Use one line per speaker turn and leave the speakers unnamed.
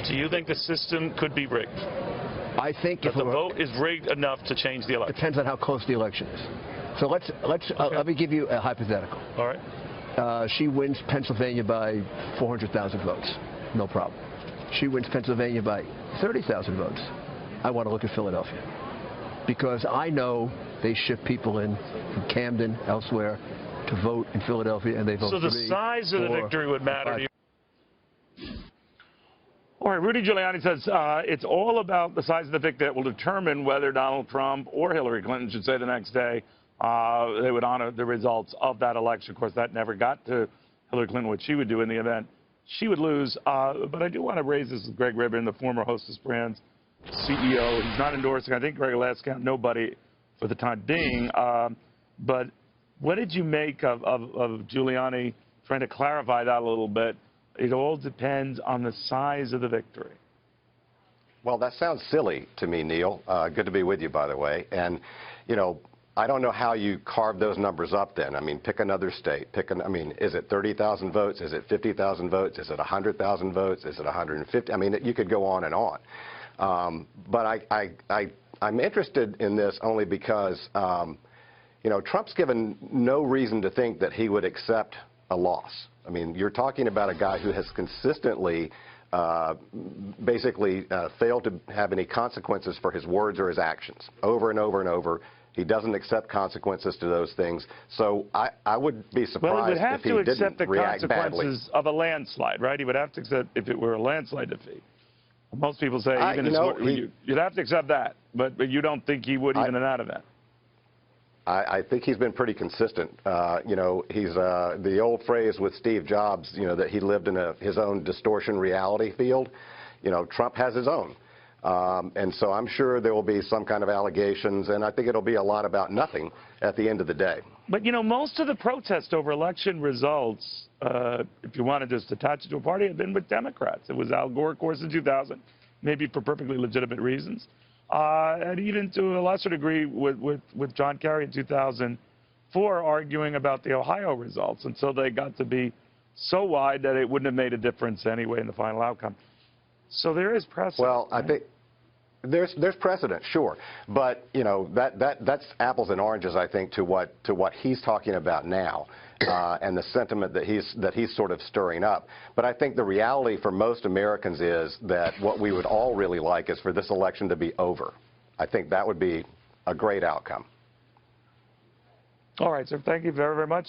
Do you think the system could be rigged?
I think
That the vote is rigged enough to change the election?
Depends on how close the election is. So let me give you a hypothetical.
All right.
She wins Pennsylvania by 400,000 votes. No problem. She wins Pennsylvania by 30,000 votes. I want to look at Philadelphia because I know they ship people in from Camden, elsewhere, to vote in Philadelphia, and they vote for me.
So the size of the victory would matter to you? All right, Rudy Giuliani says it's all about the size of the victory that will determine whether Donald Trump or Hillary Clinton should say the next day they would honor the results of that election. Of course, that never got to Hillary Clinton, what she would do in the event she would lose. But I do want to raise this with Greg Rayburn, the former Hostess Brands CEO. He's not endorsing, I think, Greg, last count, nobody for the time being. But what did you make of Giuliani trying to clarify that a little bit? It all depends on the size of the victory.
Well, that sounds silly to me, Neil. Good to be with you, by the way. And, you know, I don't know how you carve those numbers up then. I mean, pick another state. I mean, is it 30,000 votes? Is it 50,000 votes? Is it 100,000 votes? Is it 150? I mean, you could go on and on. But I'm interested in this only because, you know, Trump's given no reason to think that he would accept a loss. I mean, you're talking about a guy who has consistently basically failed to have any consequences for his words or his actions over and over and over. He doesn't accept consequences to those things. So I would be surprised if he didn't react badly. Well, he would have to accept the consequences of
a landslide, right? He would have to accept if it were a landslide defeat. Most people say you'd have to accept that, but you don't think he would even in that event.
I think he's been pretty consistent. You know, he's the old phrase with Steve Jobs, you know, that he lived in his own distortion reality field. You know, Trump has his own. And so I'm sure there will be some kind of allegations, and I think it'll be a lot about nothing at the end of the day.
But, you know, most of the protests over election results, if you want to just attach it to a party, have been with Democrats. It was Al Gore, of course, in 2000, maybe for perfectly legitimate reasons. And even to a lesser degree with John Kerry in 2004 arguing about the Ohio results until they got to be so wide that it wouldn't have made a difference anyway in the final outcome. So there is precedent.
Well, I think there's precedent, sure, but you know that's apples and oranges, I think, to what he's talking about now, and the sentiment that he's sort of stirring up. But I think the reality for most Americans is that what we would all really like is for this election to be over. I think that would be a great outcome.
All right, sir. Thank you very, very much.